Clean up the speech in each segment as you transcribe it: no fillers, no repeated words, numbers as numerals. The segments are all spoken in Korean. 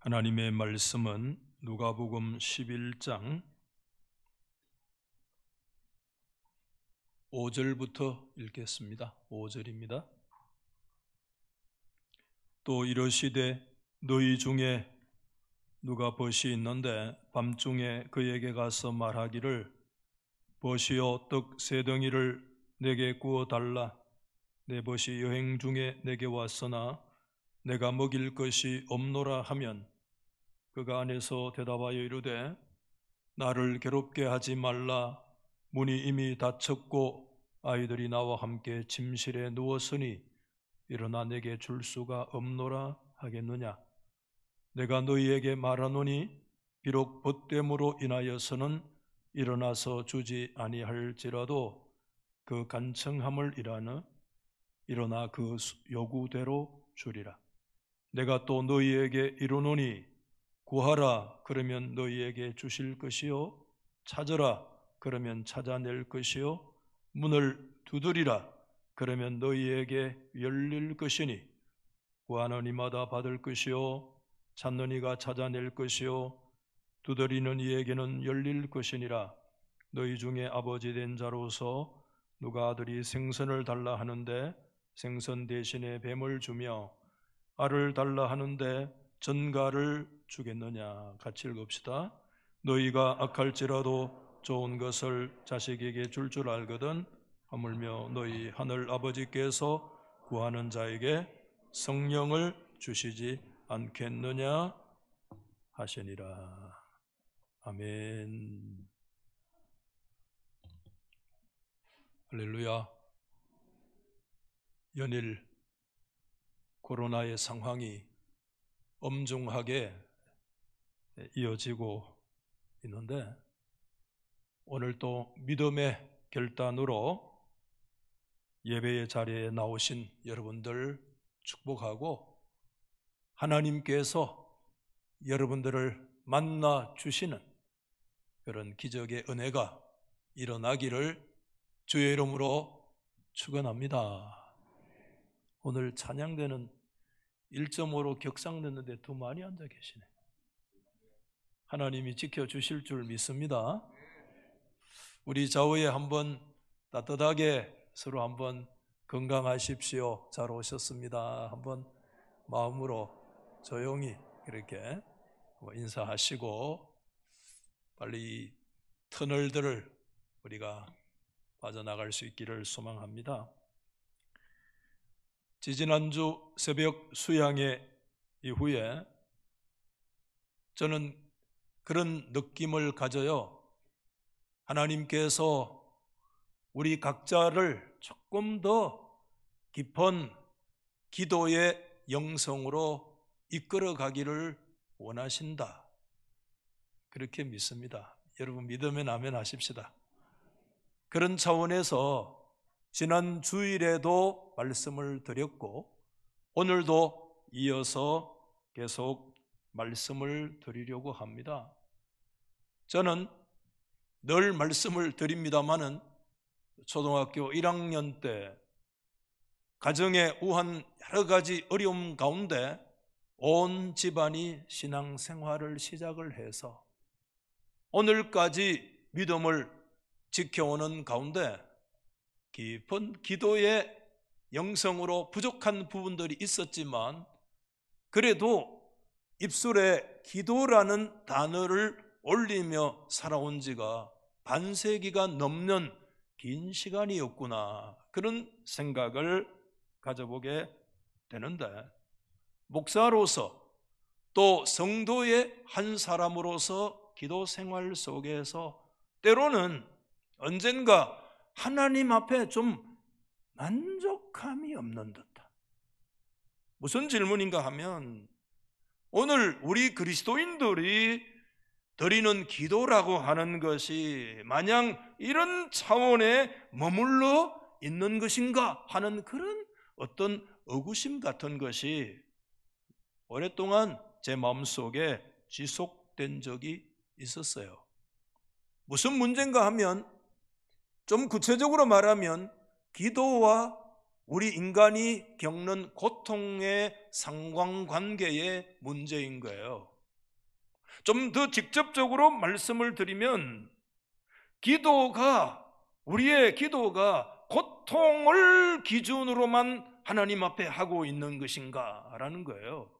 하나님의 말씀은 누가복음 11장 5절부터 읽겠습니다. 5절입니다. 또 이러시되 너희 중에 누가 벗이 있는데 밤중에 그에게 가서 말하기를 벗이여 떡 세 덩이를 내게 구워 달라. 내 벗이 여행 중에 내게 왔으나 내가 먹일 것이 없노라 하면 그가 안에서 대답하여 이르되 나를 괴롭게 하지 말라. 문이 이미 닫혔고 아이들이 나와 함께 침실에 누웠으니 일어나 내게 줄 수가 없노라 하겠느냐. 내가 너희에게 말하노니 비록 벗됨으로 인하여서는 일어나서 주지 아니할지라도 그 간청함을 일어나 그 요구대로 주리라. 내가 또 너희에게 이르노니 구하라 그러면 너희에게 주실 것이요 찾으라 그러면 찾아낼 것이요 문을 두드리라 그러면 너희에게 열릴 것이니 구하는 이마다 받을 것이요 찾는 이가 찾아낼 것이요 두드리는 이에게는 열릴 것이니라. 너희 중에 아버지 된 자로서 누가 아들이 생선을 달라 하는데 생선 대신에 뱀을 주며 알을 달라 하는데 전갈을 주겠느냐. 같이 읽읍시다. 너희가 악할지라도 좋은 것을 자식에게 줄 알거든 하물며 너희 하늘 아버지께서 구하는 자에게 성령을 주시지 않겠느냐 하시니라. 아멘. 할렐루야. 연일 코로나의 상황이 엄중하게 이어지고 있는데 오늘 또 믿음의 결단으로 예배의 자리에 나오신 여러분들 축복하고 하나님께서 여러분들을 만나 주시는 그런 기적의 은혜가 일어나기를 주의 이름으로 축원합니다. 오늘 찬양대는 1.5로 격상됐는데 더 많이 앉아 계시네. 하나님이 지켜주실 줄 믿습니다. 우리 좌우에 한번 따뜻하게 서로 한번 건강하십시오. 잘 오셨습니다. 한번 마음으로 조용히 그렇게 인사하시고 빨리 터널들을 우리가 빠져나갈 수 있기를 소망합니다. 지지난주 새벽 수양회 이후에 저는 그런 느낌을 가져요. 하나님께서 우리 각자를 조금 더 깊은 기도의 영성으로 이끌어 가기를 원하신다. 그렇게 믿습니다. 여러분 믿으면 아멘 하십시다. 그런 차원에서 지난 주일에도 말씀을 드렸고 오늘도 이어서 계속 말씀을 드리려고 합니다. 저는 늘 말씀을 드립니다마는 초등학교 1학년 때 가정에 우한 여러 가지 어려움 가운데 온 집안이 신앙생활을 시작을 해서 오늘까지 믿음을 지켜오는 가운데 깊은 기도의 영성으로 부족한 부분들이 있었지만 그래도 입술에 기도라는 단어를 올리며 살아온 지가 반세기가 넘는 긴 시간이었구나 그런 생각을 가져보게 되는데 목사로서 또 성도의 한 사람으로서 기도 생활 속에서 때로는 언젠가 하나님 앞에 좀 만족함이 없는 듯한 무슨 질문인가 하면 오늘 우리 그리스도인들이 드리는 기도라고 하는 것이 마냥 이런 차원에 머물러 있는 것인가 하는 그런 어떤 의구심 같은 것이 오랫동안 제 마음속에 지속된 적이 있었어요. 무슨 문제인가 하면 좀 구체적으로 말하면 기도와 우리 인간이 겪는 고통의 상관관계의 문제인 거예요. 좀 더 직접적으로 말씀을 드리면 우리의 기도가 고통을 기준으로만 하나님 앞에 하고 있는 것인가 라는 거예요.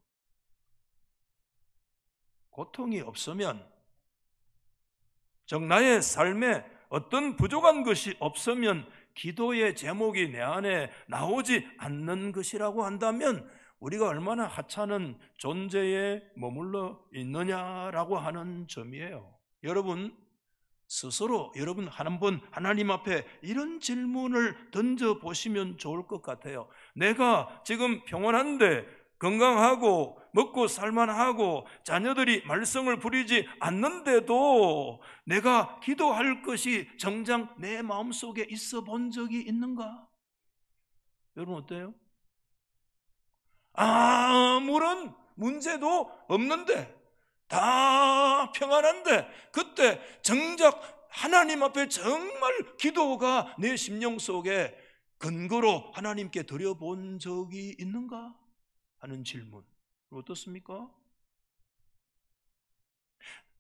고통이 없으면, 즉 나의 삶에 어떤 부족한 것이 없으면 기도의 제목이 내 안에 나오지 않는 것이라고 한다면 우리가 얼마나 하찮은 존재에 머물러 있느냐라고 하는 점이에요. 여러분 스스로 여러분 한번 하나님 앞에 이런 질문을 던져보시면 좋을 것 같아요. 내가 지금 평안한데, 건강하고 먹고 살만하고 자녀들이 말썽을 부리지 않는데도 내가 기도할 것이 정작 내 마음속에 있어 본 적이 있는가? 여러분 어때요? 아무런 문제도 없는데, 다 평안한데, 그때 정작 하나님 앞에 정말 기도가 내 심령 속에 근거로 하나님께 드려본 적이 있는가 하는 질문, 어떻습니까?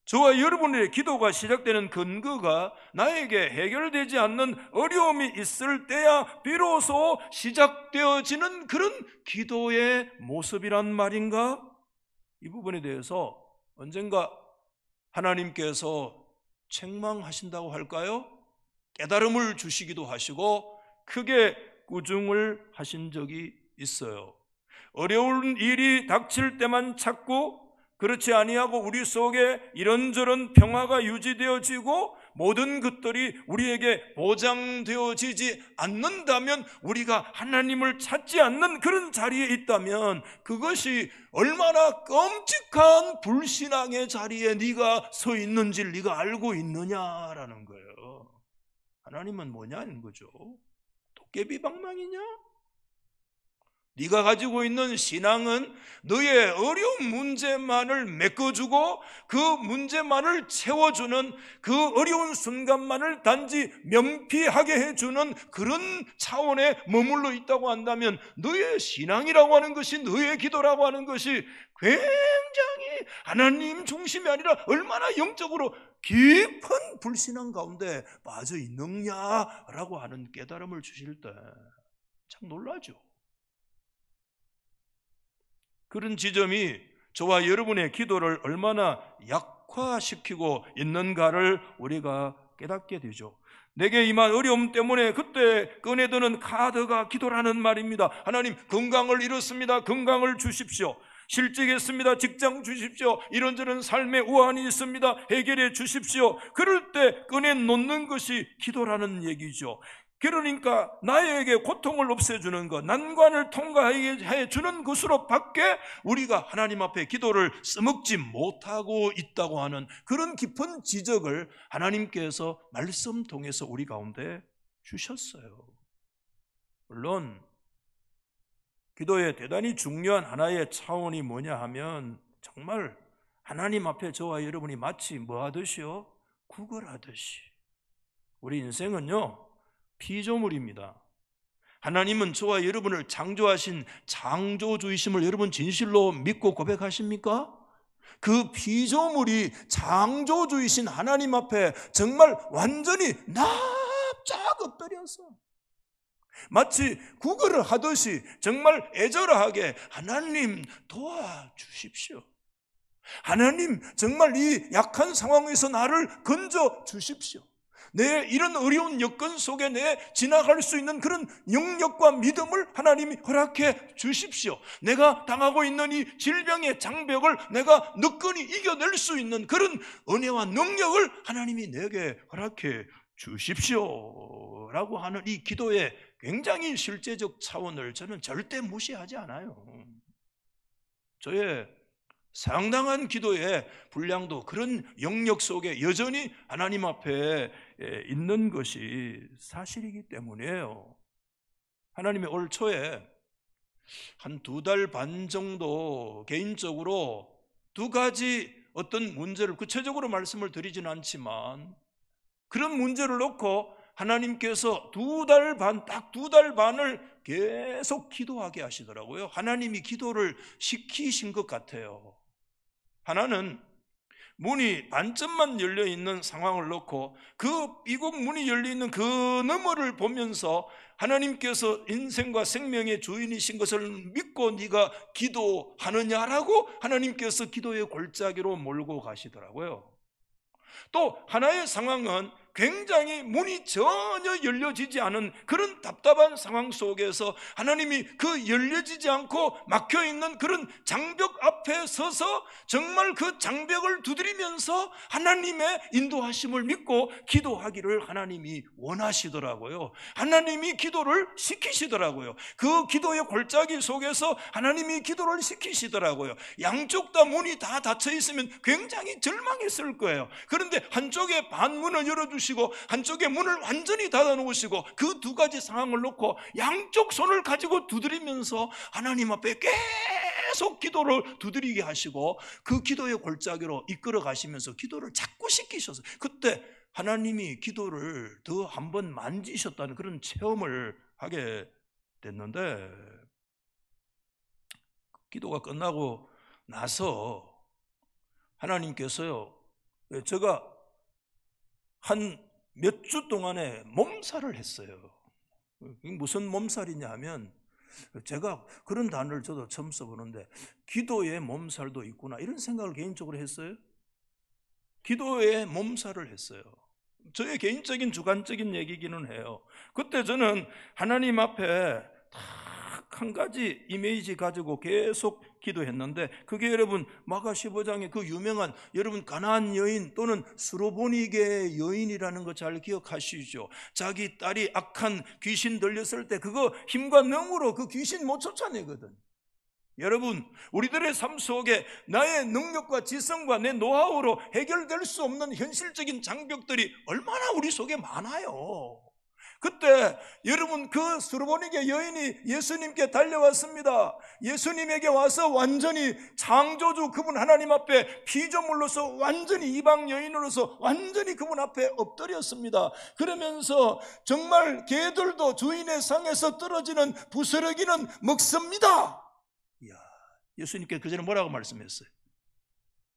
저와 여러분의 기도가 시작되는 근거가 나에게 해결되지 않는 어려움이 있을 때야 비로소 시작되어지는 그런 기도의 모습이란 말인가? 이 부분에 대해서 언젠가 하나님께서 책망하신다고 할까요? 깨달음을 주시기도 하시고 크게 꾸중을 하신 적이 있어요. 어려운 일이 닥칠 때만 찾고, 그렇지 아니하고 우리 속에 이런저런 평화가 유지되어지고 모든 것들이 우리에게 보장되어지지 않는다면, 우리가 하나님을 찾지 않는 그런 자리에 있다면 그것이 얼마나 끔찍한 불신앙의 자리에 네가 서 있는지 네가 알고 있느냐라는 거예요. 하나님은 뭐냐는 거죠. 도깨비 방망이냐? 네가 가지고 있는 신앙은 너의 어려운 문제만을 메꿔주고 그 문제만을 채워주는, 그 어려운 순간만을 단지 면피하게 해주는 그런 차원에 머물러 있다고 한다면, 너의 신앙이라고 하는 것이, 너의 기도라고 하는 것이 굉장히 하나님 중심이 아니라 얼마나 영적으로 깊은 불신앙 가운데 빠져 있느냐라고 하는 깨달음을 주실 때 참 놀라죠. 그런 지점이 저와 여러분의 기도를 얼마나 약화시키고 있는가를 우리가 깨닫게 되죠. 내게 임한 어려움 때문에 그때 꺼내드는 카드가 기도라는 말입니다. 하나님, 건강을 잃었습니다. 건강을 주십시오. 실직했습니다. 직장 주십시오. 이런저런 삶의 우환이 있습니다. 해결해 주십시오. 그럴 때 꺼내놓는 것이 기도라는 얘기죠. 그러니까 나에게 고통을 없애주는 것, 난관을 통과하게 해주는 것으로 밖에 우리가 하나님 앞에 기도를 써먹지 못하고 있다고 하는 그런 깊은 지적을 하나님께서 말씀 통해서 우리 가운데 주셨어요. 물론 기도의 대단히 중요한 하나의 차원이 뭐냐 하면, 정말 하나님 앞에 저와 여러분이 마치 뭐 하듯이요? 구걸하듯이. 우리 인생은요, 피조물입니다. 하나님은 저와 여러분을 창조하신 창조주이심을 여러분 진실로 믿고 고백하십니까? 그 피조물이 창조주이신 하나님 앞에 정말 완전히 납작 엎드려서 마치 구걸을 하듯이 정말 애절하게 하나님 도와주십시오. 하나님 정말 이 약한 상황에서 나를 건져 주십시오. 내 이런 어려운 여건 속에 내 지나갈 수 있는 그런 영역과 믿음을 하나님이 허락해 주십시오. 내가 당하고 있는 이 질병의 장벽을 내가 너끈히 이겨낼 수 있는 그런 은혜와 능력을 하나님이 내게 허락해 주십시오 라고 하는 이 기도의 굉장히 실제적 차원을 저는 절대 무시하지 않아요. 저의 상당한 기도의 분량도 그런 영역 속에 여전히 하나님 앞에 있는 것이 사실이기 때문이에요. 하나님이 올 초에 한 2달 반 정도 개인적으로 2가지 어떤 문제를 구체적으로 말씀을 드리진 않지만 그런 문제를 놓고 하나님께서 2달 반, 딱 2달 반을 계속 기도하게 하시더라고요. 하나님이 기도를 시키신 것 같아요. 하나는 문이 반쯤만 열려있는 상황을 놓고 그 비곡 문이 열려있는 그 너머를 보면서 하나님께서 인생과 생명의 주인이신 것을 믿고 네가 기도하느냐라고 하나님께서 기도의 골짜기로 몰고 가시더라고요. 또 하나의 상황은 굉장히 문이 전혀 열려지지 않은 그런 답답한 상황 속에서 하나님이 그 열려지지 않고 막혀있는 그런 장벽 앞에 서서 정말 그 장벽을 두드리면서 하나님의 인도하심을 믿고 기도하기를 하나님이 원하시더라고요. 하나님이 기도를 시키시더라고요. 그 기도의 골짜기 속에서 하나님이 기도를 시키시더라고요. 양쪽 다 문이 다 닫혀 있으면 굉장히 절망했을 거예요. 그런데 한쪽에 반문을 열어주시고 한쪽에 문을 완전히 닫아 놓으시고 그 2가지 상황을 놓고 양쪽 손을 가지고 두드리면서 하나님 앞에 계속 기도를 두드리게 하시고 그 기도의 골짜기로 이끌어 가시면서 기도를 자꾸 시키셔서 그때 하나님이 기도를 더 한 번 만지셨다는 그런 체험을 하게 됐는데, 기도가 끝나고 나서 하나님께서요, 제가 한 몇 주 동안에 몸살을 했어요. 무슨 몸살이냐 하면, 제가 그런 단어를 저도 처음 써보는데 기도에 몸살도 있구나 이런 생각을 개인적으로 했어요. 기도에 몸살을 했어요. 저의 개인적인 주관적인 얘기기는 해요. 그때 저는 하나님 앞에 딱 한 가지 이미지 가지고 계속 기도했는데, 그게 여러분 마가 15장의 그 유명한, 여러분 가나안 여인 또는 수로보니게 여인이라는 거 잘 기억하시죠? 자기 딸이 악한 귀신 들렸을 때 그거 힘과 능으로 그 귀신 못 쫓아내거든. 여러분, 우리들의 삶 속에 나의 능력과 지성과 내 노하우로 해결될 수 없는 현실적인 장벽들이 얼마나 우리 속에 많아요. 그때 여러분 그 수로보니게 여인이 예수님께 달려왔습니다. 예수님에게 와서 완전히 창조주 그분 하나님 앞에 피조물로서 완전히 이방 여인으로서 완전히 그분 앞에 엎드렸습니다. 그러면서 정말 개들도 주인의 상에서 떨어지는 부스러기는 먹습니다. 이야, 예수님께 그전에 뭐라고 말씀했어요?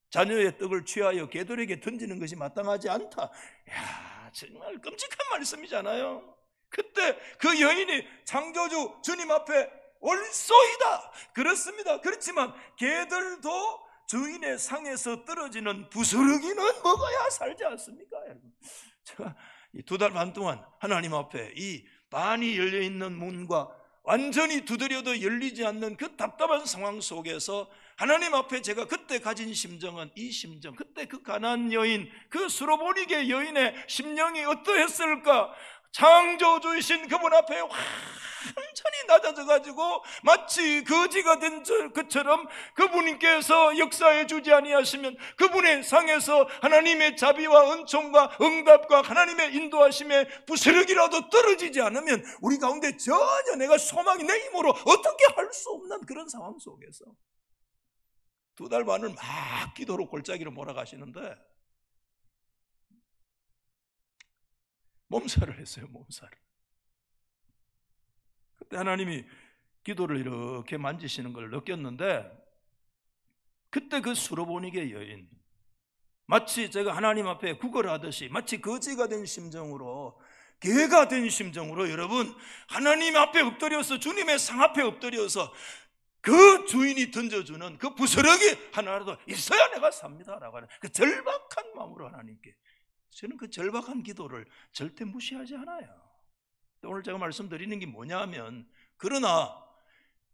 자녀의 떡을 취하여 개들에게 던지는 것이 마땅하지 않다. 이야, 정말 끔찍한 말씀이잖아요. 그때 그 여인이 창조주 주님 앞에 올소이다. 그렇습니다. 그렇지만 개들도 주인의 상에서 떨어지는 부스러기는 먹어야 살지 않습니까? 여러분, 제가 이 2달 반 동안 하나님 앞에 이 반이 열려있는 문과 완전히 두드려도 열리지 않는 그 답답한 상황 속에서 하나님 앞에 제가 그때 가진 심정은 이 심정, 그때 그 가나안 여인, 그 수로보니게 여인의 심령이 어떠했을까? 창조주이신 그분 앞에 완전히 낮아져가지고 마치 거지가 된 것처럼 그분께서 역사해 주지 아니하시면 그분의 상에서 하나님의 자비와 은총과 응답과 하나님의 인도하심에 부스러기라도 떨어지지 않으면 우리 가운데 전혀 내가 소망이 내 힘으로 어떻게 할 수 없는 그런 상황 속에서 2달 반을 막 기도로 골짜기로 몰아가시는데 몸살을 했어요. 몸살을. 그때 하나님이 기도를 이렇게 만지시는 걸 느꼈는데, 그때 그 수로보니게 여인, 마치 제가 하나님 앞에 구걸하듯이 마치 거지가 된 심정으로, 개가 된 심정으로 여러분 하나님 앞에 엎드려서 주님의 상 앞에 엎드려서 그 주인이 던져주는 그 부스러기 하나라도 있어야 내가 삽니다라고 하는 그 절박한 마음으로 하나님께, 저는 그 절박한 기도를 절대 무시하지 않아요. 오늘 제가 말씀드리는 게 뭐냐 하면, 그러나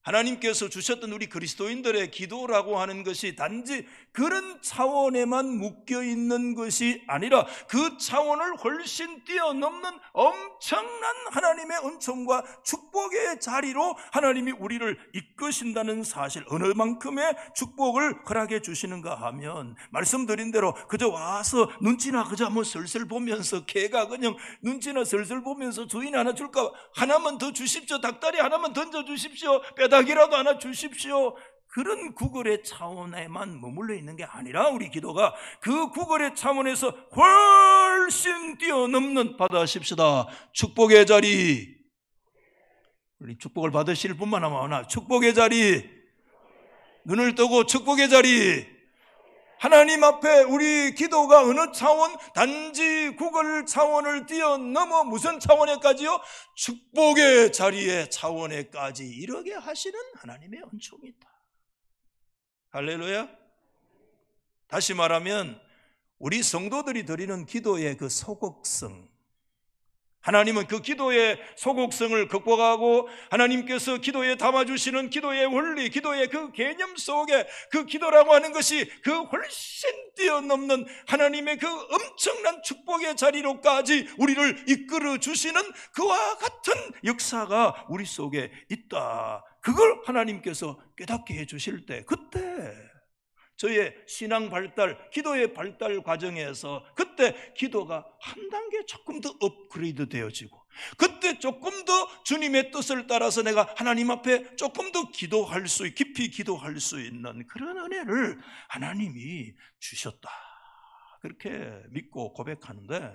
하나님께서 주셨던 우리 그리스도인들의 기도라고 하는 것이 단지 그런 차원에만 묶여있는 것이 아니라 그 차원을 훨씬 뛰어넘는 엄청난 하나님의 은총과 축복의 자리로 하나님이 우리를 이끄신다는 사실, 어느 만큼의 축복을 허락해 주시는가 하면, 말씀드린 대로 그저 와서 눈치나 그저 한번 슬슬 보면서, 개가 그냥 눈치나 슬슬 보면서 주인 하나 줄까, 하나만 더 주십시오, 닭다리 하나만 던져 주십시오, 닭이라도 하나 주십시오, 그런 구걸의 차원에만 머물러 있는 게 아니라 우리 기도가 그 구걸의 차원에서 훨씬 뛰어넘는, 받아십시다, 축복의 자리. 우리 축복을 받으실 분만 하면 축복의 자리, 눈을 뜨고 축복의 자리. 하나님 앞에 우리 기도가 어느 차원? 단지 구걸 차원을 뛰어넘어 무슨 차원에까지요? 축복의 자리의 차원에까지 이르게 하시는 하나님의 은총이 있다. 할렐루야. 다시 말하면 우리 성도들이 드리는 기도의 그 소극성, 하나님은 그 기도의 소극성을 극복하고 하나님께서 기도에 담아주시는 기도의 원리, 기도의 그 개념 속에 그 기도라고 하는 것이 그 훨씬 뛰어넘는 하나님의 그 엄청난 축복의 자리로까지 우리를 이끌어 주시는 그와 같은 역사가 우리 속에 있다. 그걸 하나님께서 깨닫게 해주실 때, 그때 저의 신앙 발달, 기도의 발달 과정에서 그때 기도가 한 단계 조금 더 업그레이드 되어지고, 그때 조금 더 주님의 뜻을 따라서 내가 하나님 앞에 조금 더 기도할 수, 깊이 기도할 수 있는 그런 은혜를 하나님이 주셨다. 그렇게 믿고 고백하는데,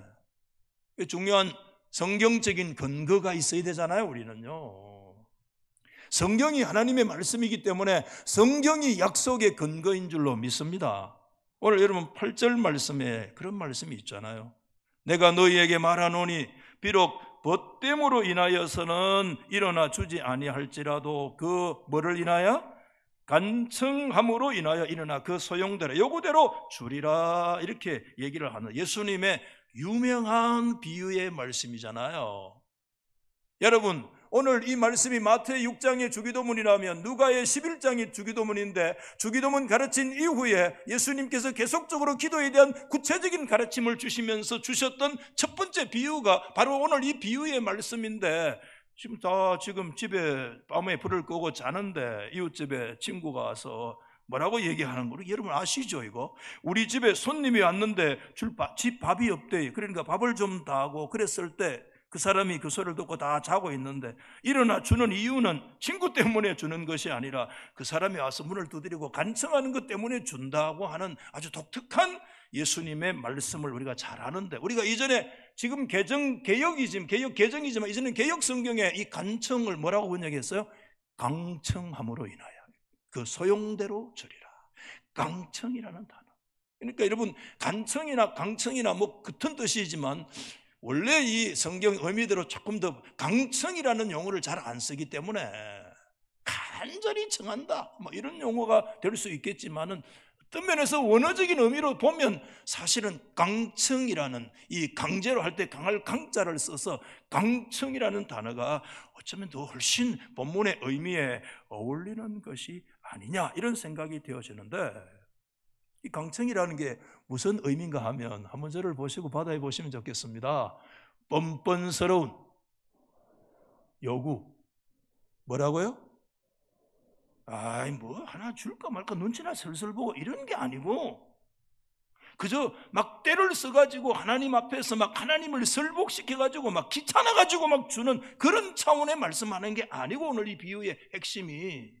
중요한 성경적인 근거가 있어야 되잖아요. 우리는요, 성경이 하나님의 말씀이기 때문에 성경이 약속의 근거인 줄로 믿습니다. 오늘 여러분 8절 말씀에 그런 말씀이 있잖아요. 내가 너희에게 말하노니 비록 벗됨으로 인하여서는 일어나 주지 아니할지라도 그 뭐를 인하여? 간청함으로 인하여 일어나 그 소용대로 요구대로 주리라. 이렇게 얘기를 하는 예수님의 유명한 비유의 말씀이잖아요. 여러분, 오늘 이 말씀이 마태의 6장의 주기도문이라면 누가의 11장이 주기도문인데, 주기도문 가르친 이후에 예수님께서 계속적으로 기도에 대한 구체적인 가르침을 주시면서 주셨던 첫 번째 비유가 바로 오늘 이 비유의 말씀인데, 지금 집에 밤에 불을 끄고 자는데 이웃집에 친구가 와서 뭐라고 얘기하는 거를 여러분 아시죠? 이거 우리 집에 손님이 왔는데 집 밥이 없대. 그러니까 밥을 좀 다 하고 그랬을 때 그 사람이 그 소리를 듣고 다 자고 있는데 일어나 주는 이유는 친구 때문에 주는 것이 아니라 그 사람이 와서 문을 두드리고 간청하는 것 때문에 준다고 하는 아주 독특한 예수님의 말씀을 우리가 잘 아는데, 우리가 이전에 지금 개정이지만 이전에 개혁 성경에 이 간청을 뭐라고 번역했어요? 강청함으로 인하여 그 소용대로 주리라. 강청이라는 단어. 그러니까 여러분, 간청이나 강청이나 뭐 같은 뜻이지만 원래 이 성경 의미대로 조금 더 강청이라는 용어를 잘 안 쓰기 때문에 간절히 청한다 뭐 이런 용어가 될 수 있겠지만은, 어떤 면에서 원어적인 의미로 보면 사실은 강청이라는, 이 강제로 할 때 강할 강자를 써서 강청이라는 단어가 어쩌면 더 훨씬 본문의 의미에 어울리는 것이 아니냐, 이런 생각이 되어지는데, 이 강청이라는 게 무슨 의미인가 하면 한번 저를 보시고 받아해 보시면 좋겠습니다. 뻔뻔스러운 요구. 뭐라고요? 아이 뭐 하나 줄까 말까 눈치나 슬슬 보고 이런 게 아니고, 그저 막 때를 써가지고 하나님 앞에서 막 하나님을 설복시켜가지고 막 귀찮아가지고 막 주는 그런 차원의 말씀하는 게 아니고, 오늘 이 비유의 핵심이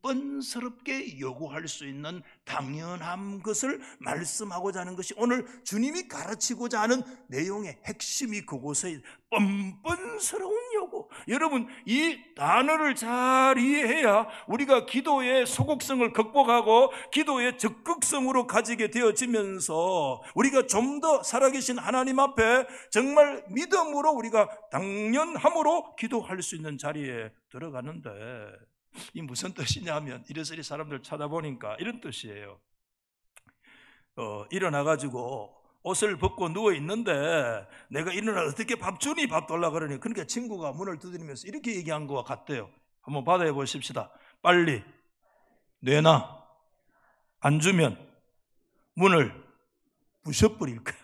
뻔뻔스럽게 요구할 수 있는 당연한 것을 말씀하고자 하는 것이 오늘 주님이 가르치고자 하는 내용의 핵심이 그곳에 뻔뻔스러운 요구. 여러분, 이 단어를 잘 이해해야 우리가 기도의 소극성을 극복하고 기도의 적극성으로 가지게 되어지면서 우리가 좀 더 살아계신 하나님 앞에 정말 믿음으로 우리가 당연함으로 기도할 수 있는 자리에 들어가는데, 이 무슨 뜻이냐 하면 이래저래 사람들 찾아보니까 이런 뜻이에요. 일어나가지고 옷을 벗고 누워있는데 내가 일어나 어떻게 밥 주니? 밥 달라 그러니, 그러니까 친구가 문을 두드리면서 이렇게 얘기한 것 같대요. 한번 받아해 보십시다. 빨리 내놔. 안 주면 문을 부셔버릴 거야.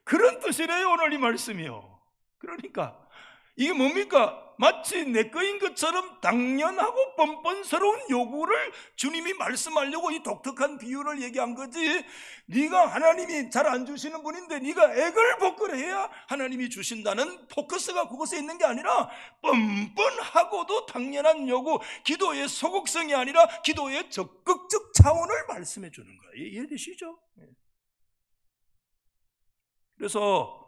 그런 뜻이래요, 오늘 이 말씀이요. 그러니까 이게 뭡니까? 마치 내 거인 것처럼 당연하고 뻔뻔스러운 요구를 주님이 말씀하려고 이 독특한 비유를 얘기한 거지. 네가 하나님이 잘 안 주시는 분인데 네가 애걸복걸해야 하나님이 주신다는 포커스가 그곳에 있는 게 아니라 뻔뻔하고도 당연한 요구, 기도의 소극성이 아니라 기도의 적극적 차원을 말씀해 주는 거예요. 이해되시죠? 그래서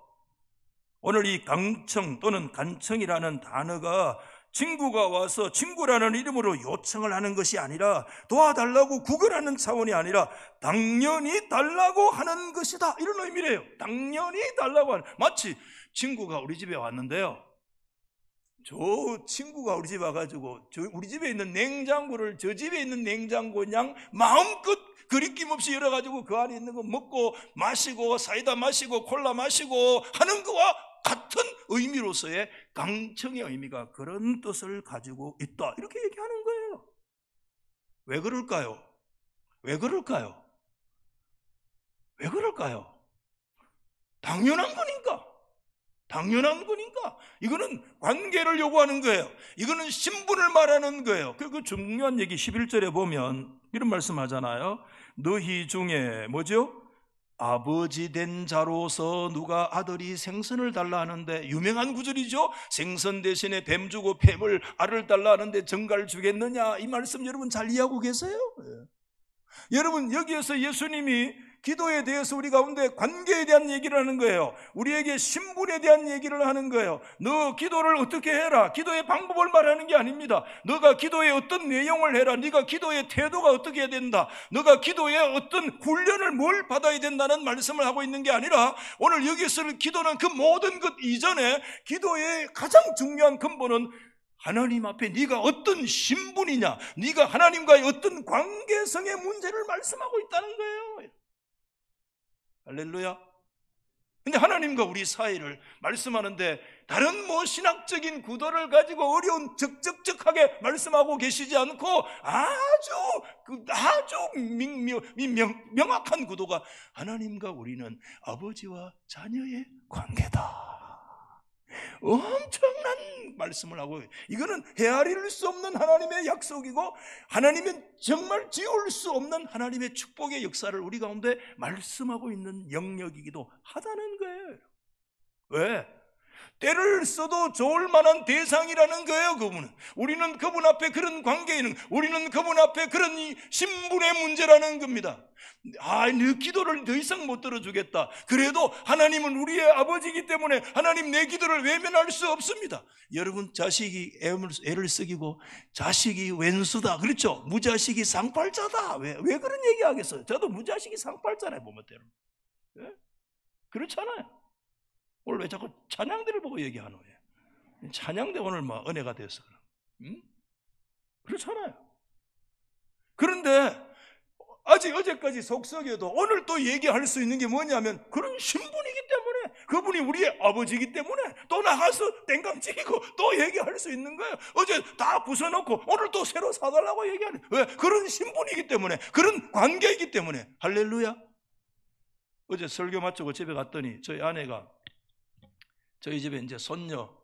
오늘 이 강청 또는 간청이라는 단어가 친구가 와서 친구라는 이름으로 요청을 하는 것이 아니라 도와달라고 구걸하는 차원이 아니라 당연히 달라고 하는 것이다, 이런 의미래요. 당연히 달라고 하는, 마치 친구가 우리 집에 왔는데요, 저 친구가 우리 집에 와가지고 우리 집에 있는 냉장고를 저 집에 있는 냉장고냥 마음껏 그리낌 없이 열어가지고 그 안에 있는 거 먹고 마시고 사이다 마시고 콜라 마시고 하는 거와 같은 의미로서의 강청의 의미가 그런 뜻을 가지고 있다, 이렇게 얘기하는 거예요. 왜 그럴까요? 왜 그럴까요? 왜 그럴까요? 당연한 거니까. 당연한 거니까. 이거는 관계를 요구하는 거예요. 이거는 신분을 말하는 거예요. 그 중요한 얘기 11절에 보면 이런 말씀 하잖아요. 너희 중에 뭐죠? 아버지 된 자로서 누가 아들이 생선을 달라 하는데, 유명한 구절이죠. 생선 대신에 뱀 주고 뱀을 알을 달라 하는데 정갈 주겠느냐, 이 말씀 여러분 잘 이해하고 계세요? 여러분, 여기에서 예수님이 기도에 대해서 우리 가운데 관계에 대한 얘기를 하는 거예요. 우리에게 신분에 대한 얘기를 하는 거예요. 너 기도를 어떻게 해라, 기도의 방법을 말하는 게 아닙니다. 너가 기도에 어떤 내용을 해라, 네가 기도의 태도가 어떻게 해야 된다, 너가 기도에 어떤 훈련을 뭘 받아야 된다는 말씀을 하고 있는 게 아니라, 오늘 여기서 기도는 그 모든 것 이전에 기도의 가장 중요한 근본은 하나님 앞에 네가 어떤 신분이냐, 네가 하나님과의 어떤 관계성의 문제를 말씀하고 있다는 거예요. 할렐루야. 근데 하나님과 우리 사이를 말씀하는데 다른 신학적인 구도를 가지고 어려운 적적적하게 말씀하고 계시지 않고 아주 명확한 구도가 하나님과 우리는 아버지와 자녀의 관계다, 엄청난 말씀을 하고, 이거는 헤아릴 수 없는 하나님의 약속이고 하나님은 정말 지울 수 없는 하나님의 축복의 역사를 우리 가운데 말씀하고 있는 영역이기도 하다는 거예요. 왜? 때를 써도 좋을 만한 대상이라는 거예요. 그분은, 우리는 그분 앞에 그런 관계에는, 우리는 그분 앞에 그런 신분의 문제라는 겁니다. 네 기도를 더 이상 못 들어주겠다, 그래도 하나님은 우리의 아버지이기 때문에 하나님 내 기도를 외면할 수 없습니다. 여러분, 자식이 애를 쓰기고 자식이 왼수다, 그렇죠? 무자식이 상팔자다, 왜 그런 얘기 하겠어요? 저도 무자식이 상팔자네, 보면 때로. 예? 그렇잖아요. 오늘 왜 자꾸 찬양대를 보고 얘기하노? 찬양대 오늘 은혜가 됐어. 그렇잖아요. 그런데 아직 어제까지 속썩여도 오늘 또 얘기할 수 있는 게 뭐냐면, 그런 신분이기 때문에, 그분이 우리의 아버지이기 때문에 또 나가서 땡깡치고 또 얘기할 수 있는 거예요. 어제 다 부숴놓고 오늘 또 새로 사달라고 얘기하는, 왜? 그런 신분이기 때문에, 그런 관계이기 때문에. 할렐루야. 어제 설교 마치고 집에 갔더니 저희 아내가 저희 집에 이제 손녀,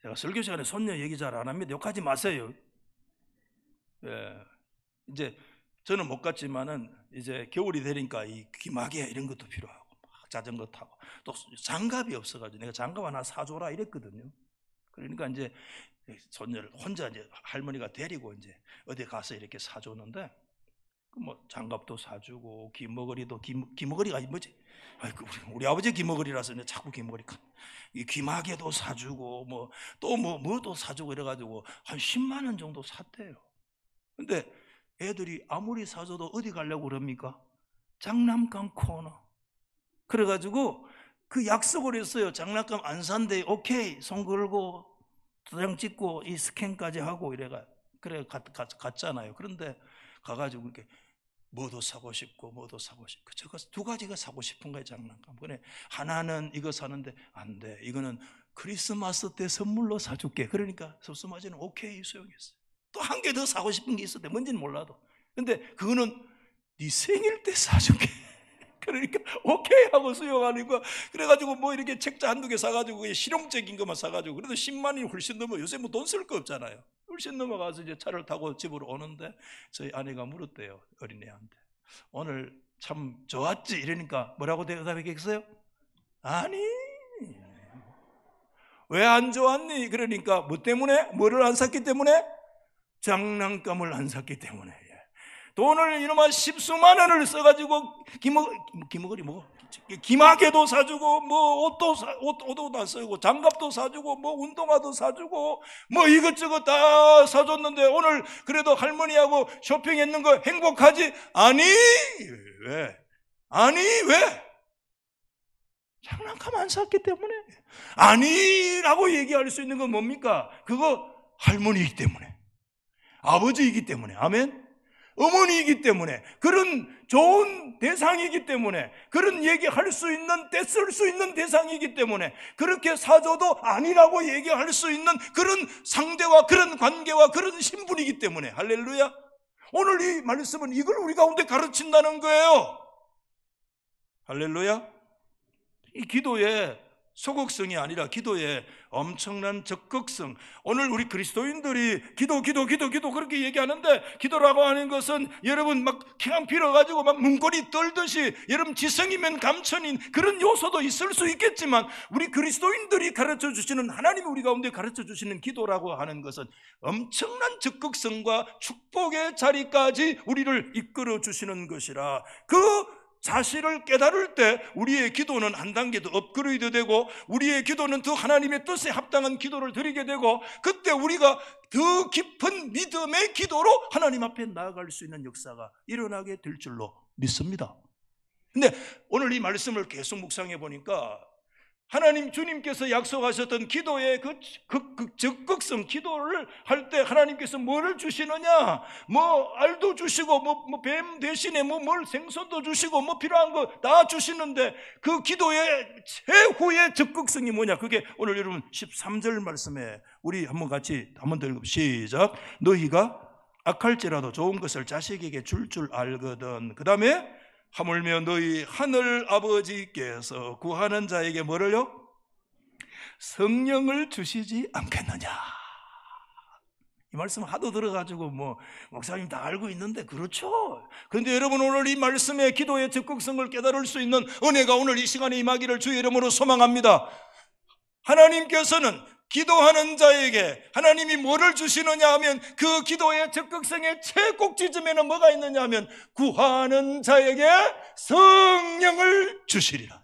제가 설교 시간에 손녀 얘기 잘 안 합니다. 욕하지 마세요. 예. 이제 저는 못 갔지만은 이제 겨울이 되니까 이 귀마개 이런 것도 필요하고, 막 자전거 타고, 또 장갑이 없어가지고 내가 장갑 하나 사줘라 이랬거든요. 그러니까 이제 손녀를 혼자 이제 할머니가 데리고 이제 어디 가서 이렇게 사줬는데, 장갑도 사주고 귀머거리도 귀머거리가 뭐지? 우리 아버지 귀머거리라서 이제 자꾸 귀머거리, 이 귀마개도 사주고 뭐도 사주고 이래가지고 한 10만 원 정도 샀대요. 근데 애들이 아무리 사줘도 어디 가려고 그럽니까? 장난감 코너. 그래가지고 그 약속을 했어요. 장난감 안 산대. 오케이, 손 걸고 도장 찍고 이 스캔까지 하고 이래가, 그래 갔잖아요. 그런데 가가지고 이렇게 뭐도 사고 싶고 저거 두 가지가 사고 싶은 거예요, 장난감. 그래, 하나는 이거 사는데 안 돼, 이거는 크리스마스 때 선물로 사줄게. 그러니까 섭섭하지는 오케이 수용했어요. 또 한 개 더 사고 싶은 게 있었대. 뭔지는 몰라도. 근데 그거는 네 생일 때 사줄게. 그러니까 오케이 하고 수용하는 거. 그래가지고 뭐 이렇게 책자 한두 개 사가지고 실용적인 것만 사가지고, 그래도 10만이 훨씬 넘어. 요새 뭐 돈 쓸 거 없잖아요. 훨씬 넘어가서 이제 차를 타고 집으로 오는데 저희 아내가 물었대요, 어린애한테. 오늘 참 좋았지? 이러니까 뭐라고 대답했겠어요? 아니, 왜 안 좋았니? 그러니까 뭐 때문에? 뭐를 안 샀기 때문에? 장난감을 안 샀기 때문에. 돈을 이놈아 십수만 원을 써가지고 기머거리 기마개도 사주고 뭐 옷도 다 쓰고 장갑도 사주고 뭐 운동화도 사주고 뭐 이것저것 다 사줬는데 오늘 그래도 할머니하고 쇼핑했는 거 행복하지? 아니, 왜? 아니, 왜? 장난감 안 샀기 때문에. 아니라고 얘기할 수 있는 건 뭡니까? 그거 할머니이기 때문에, 아버지이기 때문에, 아멘? 어머니이기 때문에, 그런 좋은 대상이기 때문에, 그런 얘기할 수 있는, 떼쓸 수 있는 대상이기 때문에, 그렇게 사줘도 아니라고 얘기할 수 있는 그런 상대와 그런 관계와 그런 신분이기 때문에. 할렐루야. 오늘 이 말씀은 이걸 우리 가운데 가르친다는 거예요. 할렐루야. 이 기도의 소극성이 아니라 기도의 엄청난 적극성. 오늘 우리 그리스도인들이 기도 그렇게 얘기하는데, 기도라고 하는 것은 여러분 막 기강 빌어가지고 막 문고리 떨듯이 여러분 지성이면 감천인 그런 요소도 있을 수 있겠지만, 우리 그리스도인들이 가르쳐 주시는, 하나님이 우리 가운데 가르쳐 주시는 기도라고 하는 것은 엄청난 적극성과 축복의 자리까지 우리를 이끌어 주시는 것이라, 그 사실을 깨달을 때 우리의 기도는 한 단계 더 업그레이드 되고, 우리의 기도는 더 하나님의 뜻에 합당한 기도를 드리게 되고, 그때 우리가 더 깊은 믿음의 기도로 하나님 앞에 나아갈 수 있는 역사가 일어나게 될 줄로 믿습니다. 근데 오늘 이 말씀을 계속 묵상해 보니까 하나님 주님께서 약속하셨던 기도의 그 적극성, 기도를 할 때 하나님께서 뭐를 주시느냐? 뭐 알도 주시고 뭐 뱀 대신에 뭘 생선도 주시고 뭐 필요한 거 다 주시는데, 그 기도의 최후의 적극성이 뭐냐? 그게 오늘 여러분 13절 말씀에 우리 한번 같이 한번 더 읽읍시다. 시작. 너희가 악할지라도 좋은 것을 자식에게 줄 알거든. 그 다음에 하물며 너희 하늘 아버지께서 구하는 자에게 뭐를요? 성령을 주시지 않겠느냐. 이 말씀 하도 들어가지고 뭐 목사님 다 알고 있는데, 그렇죠. 그런데 여러분, 오늘 이 말씀의 기도의 적극성을 깨달을 수 있는 은혜가 오늘 이 시간에 임하기를 주의 이름으로 소망합니다. 하나님께서는 기도하는 자에게 하나님이 뭐를 주시느냐 하면, 그 기도의 적극성의 최꼭지점에는 뭐가 있느냐 하면, 구하는 자에게 성령을 주시리라.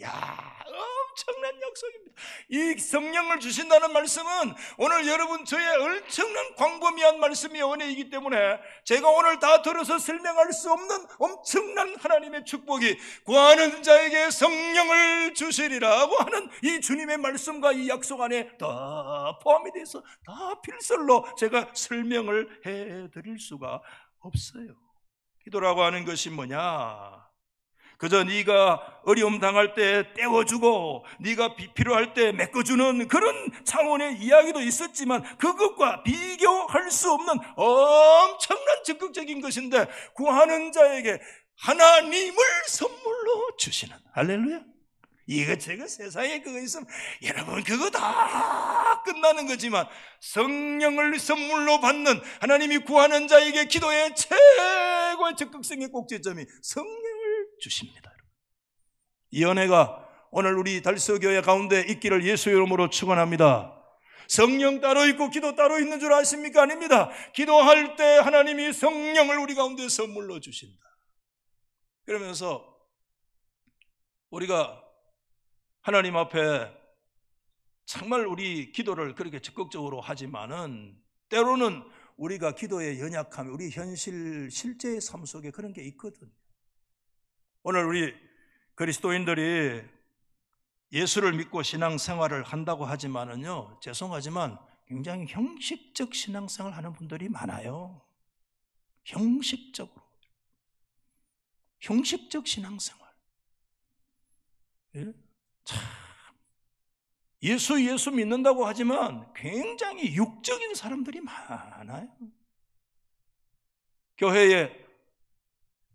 야, 엄청난 약속입니다. 이 성령을 주신다는 말씀은 오늘 여러분 저의 엄청난 광범위한 말씀이 은혜이기 때문에 제가 오늘 다 들어서 설명할 수 없는 엄청난 하나님의 축복이 구하는 자에게 성령을 주시리라고 하는 이 주님의 말씀과 이 약속 안에 다 포함이 돼서 다 필설로 제가 설명을 해드릴 수가 없어요. 기도라고 하는 것이 뭐냐? 그저 네가 어려움 당할 때 떼어주고 네가 필요할 때 메꿔주는 그런 차원의 이야기도 있었지만, 그것과 비교할 수 없는 엄청난 적극적인 것인데, 구하는 자에게 하나님을 선물로 주시는. 할렐루야. 이것저것 세상에 그거 있으면 여러분 그거 다 끝나는 거지만, 성령을 선물로 받는 하나님이 구하는 자에게 기도의 최고의 적극성의 꼭지점이 성령을 주십니다. 이 은혜가 오늘 우리 달서교회 가운데 있기를 예수 이름으로 축원합니다. 성령 따로 있고 기도 따로 있는 줄 아십니까? 아닙니다. 기도할 때 하나님이 성령을 우리 가운데 선물로 주신다. 그러면서 우리가 하나님 앞에 정말 우리 기도를 그렇게 적극적으로 하지만은, 때로는 우리가 기도의 연약함, 우리 실제의 삶 속에 그런 게 있거든요. 오늘 우리 그리스도인들이 예수를 믿고 신앙생활을 한다고 하지만은요, 죄송하지만 굉장히 형식적 신앙생활을 하는 분들이 많아요. 형식적 신앙생활. 예? 참, 예수 믿는다고 하지만 굉장히 육적인 사람들이 많아요. 교회에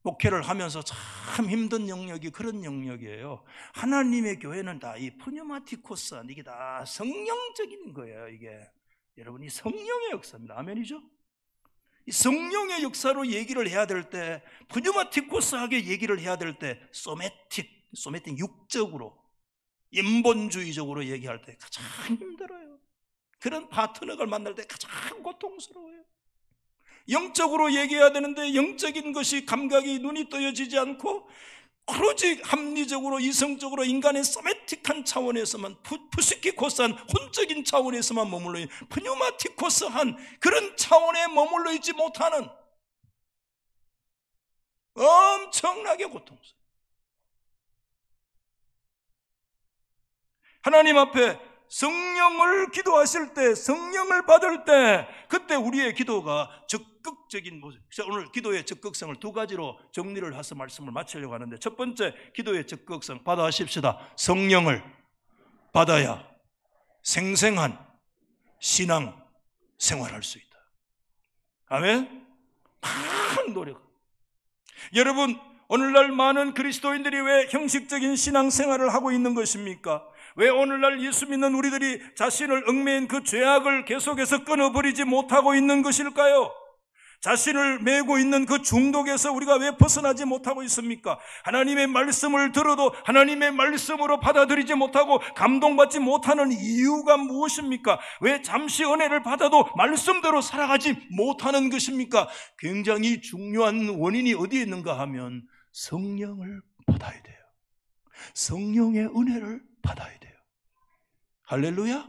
목회를 하면서 참 힘든 영역이 그런 영역이에요. 하나님의 교회는 다 이 푸뉴마티코스, 이게 다 성령적인 거예요. 이게 여러분이 성령의 역사입니다. 아멘이죠? 이 성령의 역사로 얘기를 해야 될 때, 푸뉴마티코스하게 얘기를 해야 될 때, 소매틱 육적으로, 인본주의적으로 얘기할 때 가장 힘들어요. 그런 파트너를 만날 때 가장 고통스러워요. 영적으로 얘기해야 되는데 영적인 것이 감각이 눈이 떠여지지 않고 오로지 합리적으로 이성적으로 인간의 소매틱한 차원에서만, 푸시키코스한 혼적인 차원에서만 머물러 있는, 푸뉴마티코스한 그런 차원에 머물러 있지 못하는 엄청나게 고통스러워요. 하나님 앞에 성령을 기도하실 때, 성령을 받을 때, 그때 우리의 기도가 적극적인 모습. 오늘 기도의 적극성을 두 가지로 정리를 해서 말씀을 마치려고 하는데, 첫 번째 기도의 적극성 받아하십시다. 성령을 받아야 생생한 신앙 생활할 수 있다. 아멘. 많은 노력. 여러분, 오늘날 많은 그리스도인들이 왜 형식적인 신앙 생활을 하고 있는 것입니까? 왜 오늘날 예수 믿는 우리들이 자신을 얽매인 그 죄악을 계속해서 끊어버리지 못하고 있는 것일까요? 자신을 메고 있는 그 중독에서 우리가 왜 벗어나지 못하고 있습니까? 하나님의 말씀을 들어도 하나님의 말씀으로 받아들이지 못하고 감동받지 못하는 이유가 무엇입니까? 왜 잠시 은혜를 받아도 말씀대로 살아가지 못하는 것입니까? 굉장히 중요한 원인이 어디에 있는가 하면 성령을 받아야 돼요. 성령의 은혜를 받아야 돼요. 할렐루야.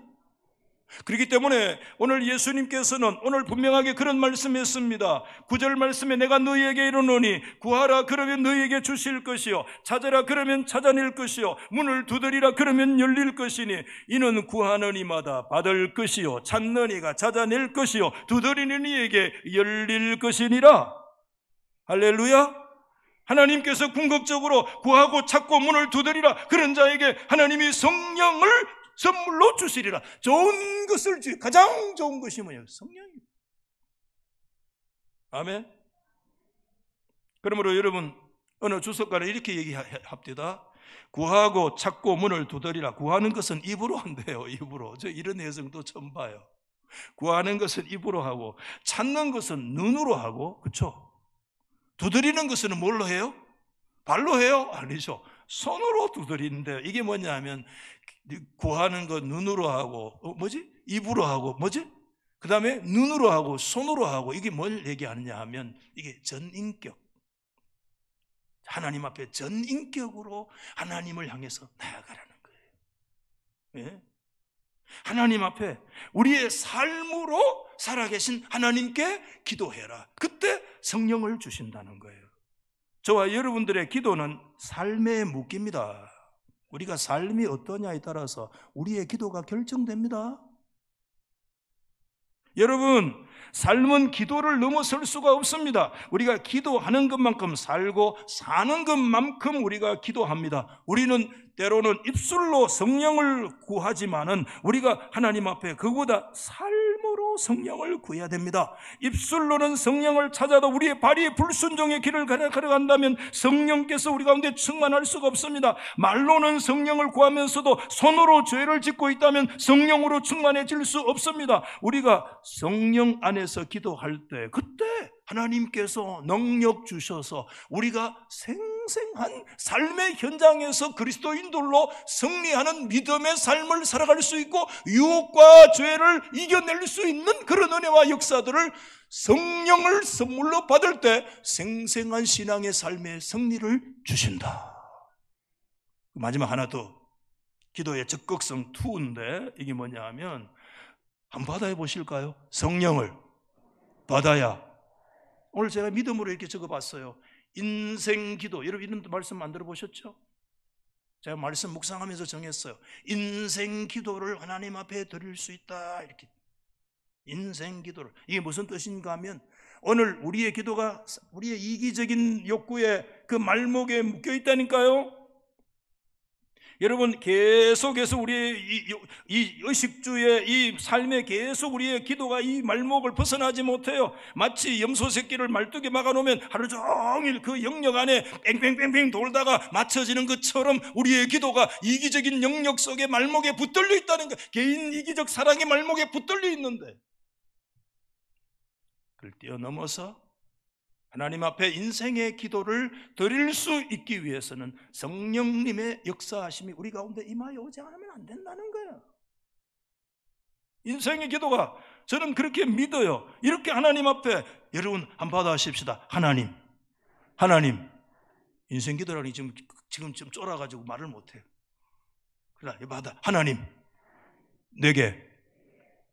그렇기 때문에 오늘 예수님께서는 오늘 분명하게 그런 말씀했습니다. 9절 말씀에 내가 너희에게 이르노니 구하라 그러면 너희에게 주실 것이요 찾으라 그러면 찾아낼 것이요 문을 두드리라 그러면 열릴 것이니 이는 구하는 이마다 받을 것이요 찾는 이가 찾아낼 것이요 두드리는 이에게 열릴 것이니라. 할렐루야. 하나님께서 궁극적으로 구하고 찾고 문을 두드리라 그런 자에게 하나님이 성령을 선물로 주시리라. 좋은 것을 가장 좋은 것이 뭐예요? 성령이에요. 아멘. 그러므로 여러분 어느 주석가는 이렇게 얘기합니다. 구하고 찾고 문을 두드리라. 구하는 것은 입으로 한대요. 입으로. 저 이런 해석도 처음 봐요. 구하는 것은 입으로 하고 찾는 것은 눈으로 하고, 그렇죠? 두드리는 것은 뭘로 해요? 발로 해요? 아니죠. 손으로 두드리는데 이게 뭐냐면 구하는 거 눈으로 하고 입으로 하고 그 다음에 눈으로 하고 손으로 하고, 이게 뭘 얘기하느냐 하면 이게 전인격, 하나님 앞에 전인격으로 하나님을 향해서 나아가라는 거예요. 예? 하나님 앞에 우리의 삶으로 살아계신 하나님께 기도해라. 그때 성령을 주신다는 거예요. 저와 여러분들의 기도는 삶에 묶입니다. 우리가 삶이 어떠냐에 따라서 우리의 기도가 결정됩니다. 여러분, 삶은 기도를 넘어설 수가 없습니다. 우리가 기도하는 것만큼 살고 사는 것만큼 우리가 기도합니다. 우리는 때로는 입술로 성령을 구하지만은 우리가 하나님 앞에 그보다 삶으로 성령을 구해야 됩니다. 입술로는 성령을 찾아도 우리의 발이 불순종의 길을 걸어간다면 성령께서 우리 가운데 충만할 수가 없습니다. 말로는 성령을 구하면서도 손으로 죄를 짓고 있다면 성령으로 충만해질 수 없습니다. 우리가 성령 안에서 기도할 때 그때 하나님께서 능력 주셔서 우리가 생생한 삶의 현장에서 그리스도인들로 승리하는 믿음의 삶을 살아갈 수 있고 유혹과 죄를 이겨낼 수 있는 그런 은혜와 역사들을 성령을 선물로 받을 때 생생한 신앙의 삶의 승리를 주신다. 마지막 하나 더, 기도의 적극성 2인데 이게 뭐냐 하면 한번 받아 보실까요? 성령을 받아야, 오늘 제가 믿음으로 이렇게 적어봤어요. 인생 기도. 여러분 이런 말씀 만들어 보셨죠? 제가 말씀 묵상하면서 정했어요. 인생 기도를 하나님 앞에 드릴 수 있다. 이렇게 인생 기도를. 이게 무슨 뜻인가 하면 오늘 우리의 기도가 우리의 이기적인 욕구의 그 말목에 묶여 있다니까요. 여러분, 계속해서 우리의 이 의식주의 이 삶에 계속 우리의 기도가 이 말목을 벗어나지 못해요. 마치 염소 새끼를 말뚝에 막아놓으면 하루 종일 그 영역 안에 뺑뺑뺑뺑 돌다가 맞춰지는 것처럼 우리의 기도가 이기적인 영역 속에 말목에 붙들려 있다는 거, 개인 이기적 사랑의 말목에 붙들려 있는데, 그걸 뛰어넘어서 하나님 앞에 인생의 기도를 드릴 수 있기 위해서는 성령님의 역사하심이 우리 가운데 임하여 오지 않으면 안 된다는 거예요. 인생의 기도가, 저는 그렇게 믿어요. 이렇게 하나님 앞에, 여러분 한번 받아하십시다. 하나님, 인생 기도라니 지금 좀 쫄아가지고 말을 못해요. 그러나 받아. 하나님,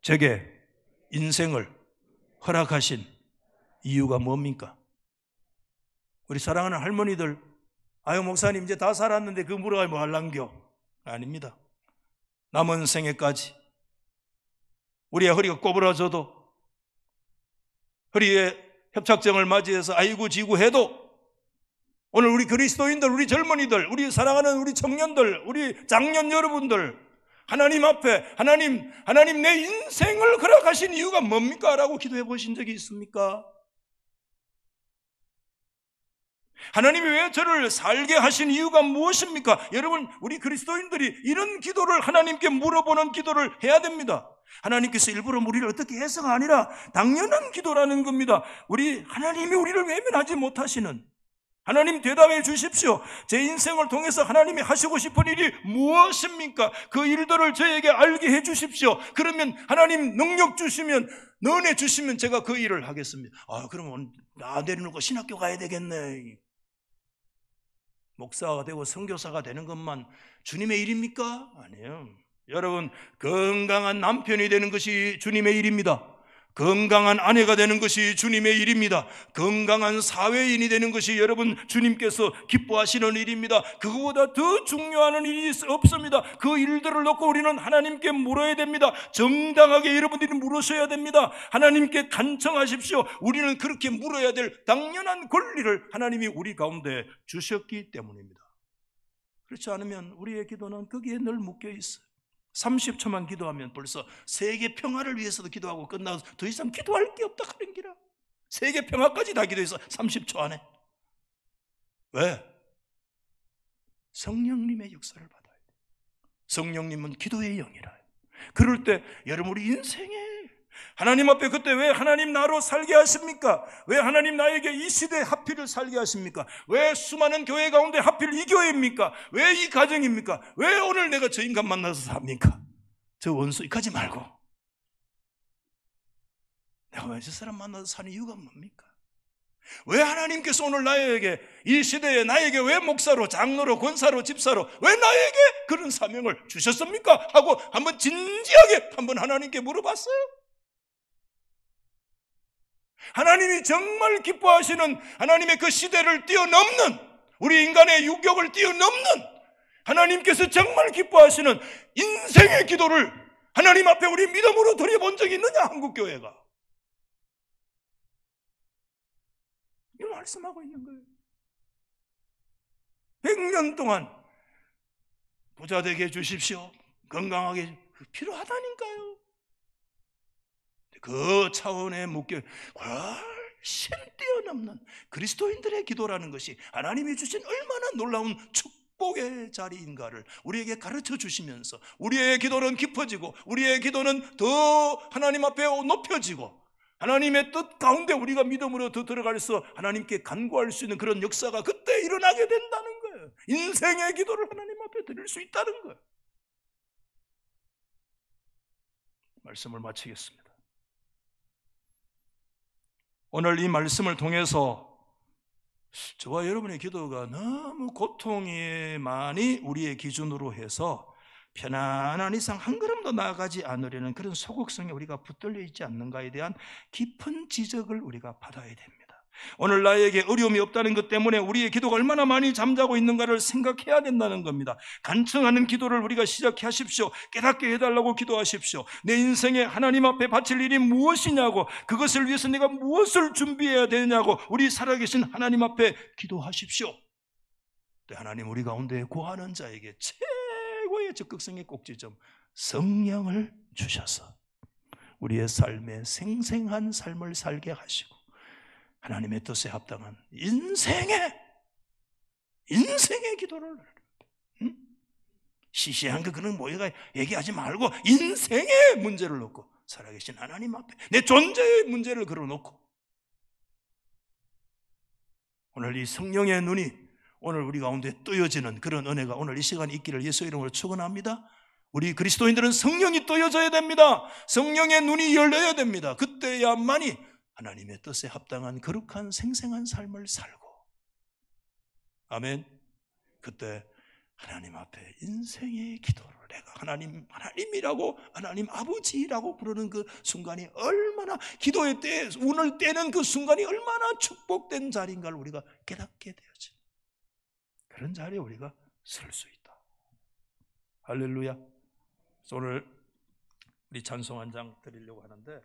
제게 인생을 허락하신 이유가 뭡니까? 우리 사랑하는 할머니들, 아유 목사님 이제 다 살았는데 그 물어가 뭐 할란겨? 아닙니다. 남은 생애까지 우리의 허리가 꼬부라져도, 허리에 협착증을 맞이해서 아이고 지구 해도, 오늘 우리 그리스도인들, 우리 젊은이들, 우리 사랑하는 우리 청년들, 우리 장년 여러분들, 하나님 앞에 하나님 내 인생을 허락하신 이유가 뭡니까? 라고 기도해 보신 적이 있습니까? 하나님이 왜 저를 살게 하신 이유가 무엇입니까? 여러분, 우리 그리스도인들이 이런 기도를 하나님께 물어보는 기도를 해야 됩니다. 하나님께서 일부러 우리를 어떻게 해서가 아니라 당연한 기도라는 겁니다. 하나님이 우리를 외면하지 못하시는, 하나님 대답해 주십시오. 제 인생을 통해서 하나님이 하시고 싶은 일이 무엇입니까? 그 일들을 저에게 알게 해 주십시오. 그러면 하나님 능력 주시면, 은혜 주시면 제가 그 일을 하겠습니다. 그러면 나 내려놓고 신학교 가야 되겠네. 목사가 되고 선교사가 되는 것만 주님의 일입니까? 아니에요. 여러분, 건강한 남편이 되는 것이 주님의 일입니다. 건강한 아내가 되는 것이 주님의 일입니다. 건강한 사회인이 되는 것이 여러분 주님께서 기뻐하시는 일입니다. 그거보다 더 중요한 일이 없습니다. 그 일들을 놓고 우리는 하나님께 물어야 됩니다. 정당하게 여러분들이 물으셔야 됩니다. 하나님께 간청하십시오. 우리는 그렇게 물어야 될 당연한 권리를 하나님이 우리 가운데 주셨기 때문입니다. 그렇지 않으면 우리의 기도는 거기에 늘 묶여 있어요. 30초만 기도하면 벌써 세계 평화를 위해서도 기도하고 끝나서 더 이상 기도할 게 없다 하는 기라. 세계 평화까지 다 기도해서 30초 안에. 왜? 성령님의 역사를 받아야 돼. 성령님은 기도의 영이라. 그럴 때 여러분, 우리 인생에 하나님 앞에 그때 왜 하나님 나로 살게 하십니까? 왜 하나님 나에게 이 시대에 하필을 살게 하십니까? 왜 수많은 교회 가운데 하필 이 교회입니까? 왜 이 가정입니까? 왜 오늘 내가 저 인간 만나서 삽니까? 저 원수 이까지 말고 내가 왜 저 사람 만나서 사는 이유가 뭡니까? 왜 하나님께서 오늘 나에게, 이 시대에 나에게 왜 목사로, 장로로, 권사로, 집사로 왜 나에게 그런 사명을 주셨습니까? 하고 한번 진지하게 한번 하나님께 물어봤어요. 하나님이 정말 기뻐하시는, 하나님의 그 시대를 뛰어넘는, 우리 인간의 유격을 뛰어넘는 하나님께서 정말 기뻐하시는 인생의 기도를 하나님 앞에 우리 믿음으로 드려본 적이 있느냐? 한국교회가 이걸 말씀하고 있는 거예요. 100년 동안 부자 되게 해주십시오, 건강하게, 필요하다니까요. 그 차원에 묶여 훨씬 뛰어넘는 그리스도인들의 기도라는 것이 하나님이 주신 얼마나 놀라운 축복의 자리인가를 우리에게 가르쳐 주시면서, 우리의 기도는 깊어지고 우리의 기도는 더 하나님 앞에 높여지고 하나님의 뜻 가운데 우리가 믿음으로 더 들어가서 하나님께 간구할 수 있는 그런 역사가 그때 일어나게 된다는 거예요. 인생의 기도를 하나님 앞에 드릴 수 있다는 거예요. 말씀을 마치겠습니다. 오늘 이 말씀을 통해서 저와 여러분의 기도가 너무 고통이 많이 우리의 기준으로 해서 편안한 이상 한 걸음도 나아가지 않으려는 그런 소극성에 우리가 붙들려 있지 않는가에 대한 깊은 지적을 우리가 받아야 됩니다. 오늘 나에게 어려움이 없다는 것 때문에 우리의 기도가 얼마나 많이 잠자고 있는가를 생각해야 된다는 겁니다. 간청하는 기도를 우리가 시작해 하십시오. 깨닫게 해달라고 기도하십시오. 내 인생에 하나님 앞에 바칠 일이 무엇이냐고, 그것을 위해서 내가 무엇을 준비해야 되냐고 우리 살아계신 하나님 앞에 기도하십시오. 하나님 우리 가운데 구하는 자에게 최고의 적극성의 꼭지점, 성령을 주셔서 우리의 삶에 생생한 삶을 살게 하시고 하나님의 뜻에 합당한 인생의 기도를, 시시한 거 그런 모여가 얘기하지 말고 인생의 문제를 놓고 살아계신 하나님 앞에 내 존재의 문제를 걸어놓고 오늘 이 성령의 눈이 오늘 우리 가운데 뜨여지는 그런 은혜가 오늘 이 시간에 있기를 예수 이름으로 축원합니다. 우리 그리스도인들은 성령이 뜨여져야 됩니다. 성령의 눈이 열려야 됩니다. 그때야만이 하나님의 뜻에 합당한 거룩한 생생한 삶을 살고, 아멘. 그때 하나님 앞에 인생의 기도를 내가 하나님이라고, 하나님 아버지라고 부르는 그 순간이 얼마나, 기도의 때 운을 떼는 그 순간이 얼마나 축복된 자리인가를 우리가 깨닫게 되어져. 그런 자리에 우리가 설 수 있다. 할렐루야. 오늘 우리 찬송 한 장 드리려고 하는데